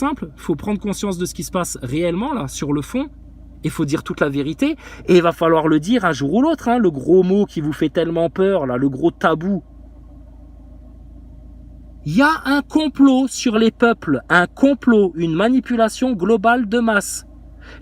simple, il faut prendre conscience de ce qui se passe réellement, là, sur le fond. Il faut dire toute la vérité. Et il va falloir le dire un jour ou l'autre, hein, le gros mot qui vous fait tellement peur, là, le gros tabou. Il y a un complot sur les peuples, un complot, une manipulation globale de masse.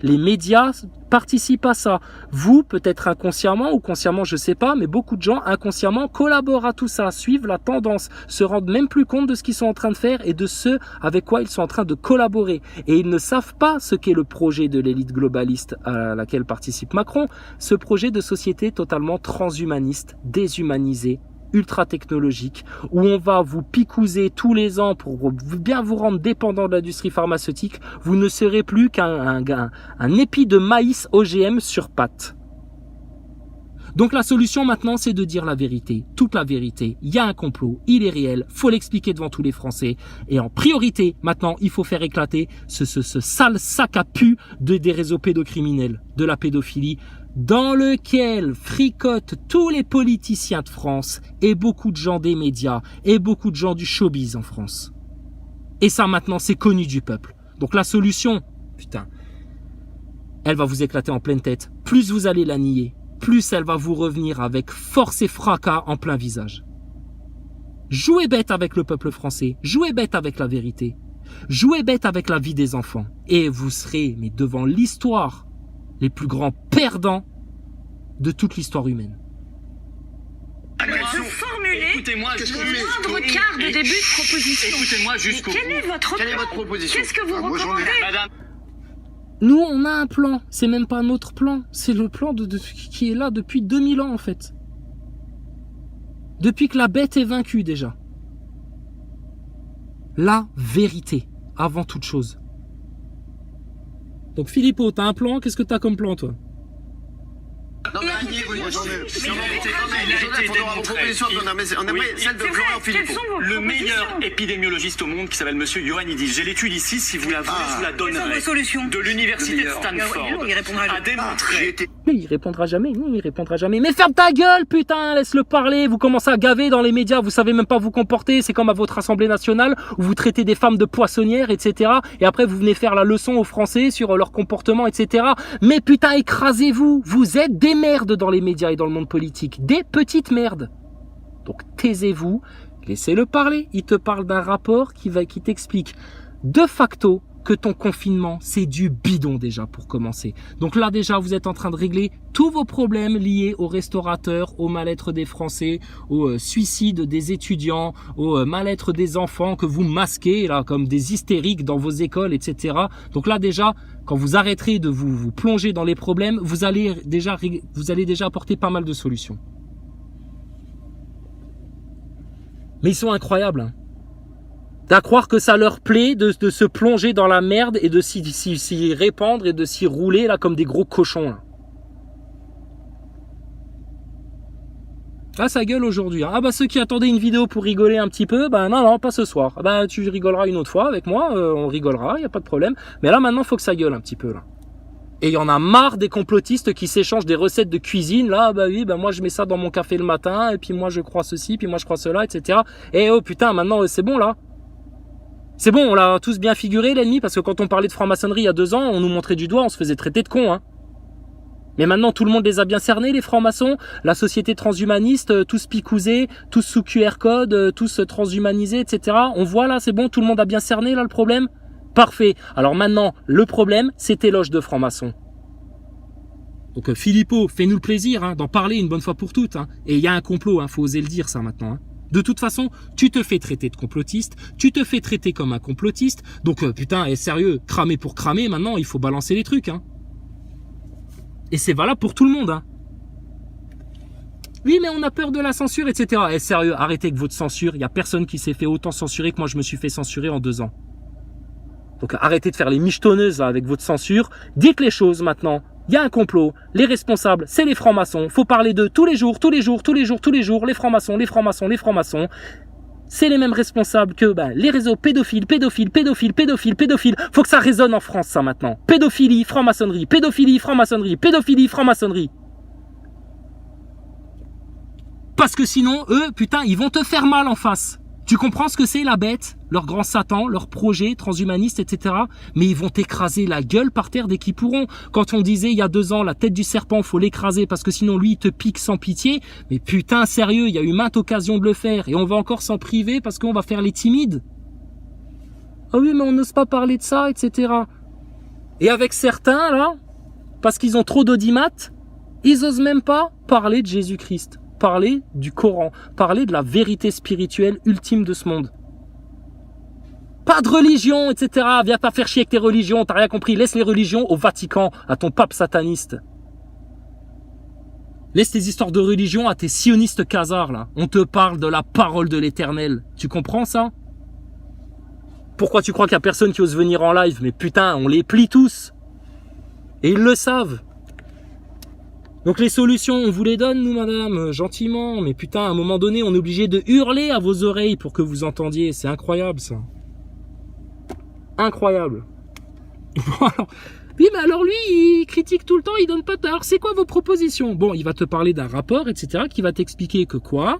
Les médias participent à ça. Vous, peut-être inconsciemment ou consciemment, je sais pas, mais beaucoup de gens inconsciemment collaborent à tout ça, suivent la tendance, se rendent même plus compte de ce qu'ils sont en train de faire et de ce avec quoi ils sont en train de collaborer. Et ils ne savent pas ce qu'est le projet de l'élite globaliste à laquelle participe Macron, ce projet de société totalement transhumaniste, déshumanisée, ultra technologique, où on va vous picouser tous les ans pour bien vous rendre dépendant de l'industrie pharmaceutique. Vous ne serez plus qu'un épi de maïs OGM sur pattes. Donc la solution maintenant, c'est de dire la vérité, toute la vérité. Il y a un complot, il est réel, faut l'expliquer devant tous les Français. Et en priorité, maintenant, il faut faire éclater ce sale sac à pu des réseaux pédocriminels, de la pédophilie, dans lequel fricotent tous les politiciens de France et beaucoup de gens des médias et beaucoup de gens du showbiz en France. Et ça maintenant, c'est connu du peuple. Donc la solution, putain, elle va vous éclater en pleine tête. Plus vous allez la nier, plus elle va vous revenir avec force et fracas en plein visage. Jouez bête avec le peuple français, jouez bête avec la vérité, jouez bête avec la vie des enfants. Et vous serez, mais devant l'histoire, les plus grands perdants de toute l'histoire humaine. De formuler Écoutez-moi, le moindre quart de début de proposition. Écoutez-moi jusqu'au bout. Quel est votre proposition? Qu'est-ce que vous Moi, j'en ai- recommandez? Madame, Nous, on a un plan. C'est même pas notre plan. C'est le plan qui est là depuis 2000 ans, en fait. Depuis que la bête est vaincue, déjà. La vérité, avant toute chose. Donc, Philippot, t'as un plan? Qu'est-ce que t'as comme plan, toi? non, mais Agnier, vous Mais j'en ai- mais j'en ai mais été- mais non, mais mais il a mais été démontré. On aimerait celle de C'est Florian vrai, quelles Philippot. sont vos Le meilleur propositions? épidémiologiste au monde qui s'appelle Monsieur Johan Idis. J'ai l'étude ici, si vous la voulez, je vous la Quelles sont donnerai. vos solutions? De l'université de Le meilleur. Stanford Il répondra a jamais. J'y démontré. étais. Mais il répondra jamais, non, il répondra jamais. Mais ferme ta gueule, putain, laisse-le parler. Vous commencez à gaver dans les médias, vous savez même pas vous comporter. C'est comme à votre Assemblée nationale où vous traitez des femmes de poissonnières, etc. Et après, vous venez faire la leçon aux Français sur leur comportement, etc. Mais putain, écrasez-vous. Vous êtes des merdes dans les médias et dans le monde politique. Des petites merdes. Donc, taisez-vous. Laissez-le parler. Il te parle d'un rapport qui t'explique de facto que ton confinement, c'est du bidon déjà pour commencer. Donc là déjà, vous êtes en train de régler tous vos problèmes liés aux restaurateurs, au mal-être des Français, au suicide des étudiants, au mal-être des enfants que vous masquez là comme des hystériques dans vos écoles, etc. Donc là déjà, quand vous arrêterez de vous plonger dans les problèmes, vous allez déjà apporter pas mal de solutions. Mais ils sont incroyables, hein. D'à croire que ça leur plaît de se plonger dans la merde et de s'y répandre et de s'y rouler là comme des gros cochons. Là. Ah, ça gueule aujourd'hui. Hein. Ah bah ceux qui attendaient une vidéo pour rigoler un petit peu, bah non, pas ce soir. Ah bah tu rigoleras une autre fois avec moi, on rigolera, y a pas de problème. Mais là maintenant, faut que ça gueule un petit peu là. Et il y en a marre des complotistes qui s'échangent des recettes de cuisine. Là, bah oui, bah moi je mets ça dans mon café le matin, et puis moi je crois ceci, puis moi je crois cela, etc. Et oh putain, maintenant c'est bon là. C'est bon, on l'a tous bien figuré l'ennemi, parce que quand on parlait de franc-maçonnerie il y a 2 ans, on nous montrait du doigt, on se faisait traiter de cons, hein. Mais maintenant tout le monde les a bien cernés, les francs-maçons, la société transhumaniste, tous picousés, tous sous QR code, tous transhumanisés, etc. On voit là, c'est bon, tout le monde a bien cerné là le problème. Parfait. Alors maintenant, le problème, c'est éloge de franc-maçon. Donc Philippot, fais-nous le plaisir hein, d'en parler une bonne fois pour toutes. Hein. Et il y a un complot, hein, faut oser le dire ça maintenant. Hein. De toute façon, tu te fais traiter de complotiste, tu te fais traiter comme un complotiste. Donc putain, et sérieux, cramer pour cramer, maintenant il faut balancer les trucs. Hein. Et c'est valable pour tout le monde. Hein. Oui, mais on a peur de la censure, etc. Et sérieux, arrêtez avec votre censure. Il n'y a personne qui s'est fait autant censurer que moi je me suis fait censurer en 2 ans. Donc arrêtez de faire les michetonneuses là, avec votre censure. Dites les choses maintenant. Il y a un complot. Les responsables, c'est les francs-maçons. Faut parler d'eux tous les jours, tous les jours, tous les jours, tous les jours. Les francs-maçons, les francs-maçons, les francs-maçons. C'est les mêmes responsables que les réseaux pédophiles. Faut que ça résonne en France, ça maintenant. Pédophilie, franc-maçonnerie, pédophilie, franc-maçonnerie, pédophilie, franc-maçonnerie. Parce que sinon, eux, putain, ils vont te faire mal en face. Tu comprends ce que c'est la bête, leur grand Satan, leur projet transhumaniste, etc. Mais ils vont t'écraser la gueule par terre dès qu'ils pourront. Quand on disait il y a 2 ans, la tête du serpent, faut l'écraser parce que sinon lui il te pique sans pitié. Mais putain, sérieux, il y a eu maintes occasions de le faire et on va encore s'en priver parce qu'on va faire les timides. Ah oui, mais on n'ose pas parler de ça, etc. Et avec certains, là, parce qu'ils ont trop d'audimat, ils osent même pas parler de Jésus-Christ. Parler du Coran, parler de la vérité spirituelle ultime de ce monde. Pas de religion, etc. Viens pas faire chier avec tes religions, t'as rien compris. Laisse les religions au Vatican, à ton pape sataniste. Laisse tes histoires de religion à tes sionistes khazars, là. On te parle de la parole de l'Éternel. Tu comprends ça? Pourquoi tu crois qu'il y a personne qui ose venir en live? Mais putain, on les plie tous. Et ils le savent. Donc les solutions, on vous les donne, nous, madame, gentiment. Mais putain, à un moment donné, on est obligé de hurler à vos oreilles pour que vous entendiez. C'est incroyable, ça. Incroyable. Oui, mais alors lui, il critique tout le temps, il donne pas... Alors, c'est quoi vos propositions? Bon, il va te parler d'un rapport, etc., qui va t'expliquer que quoi?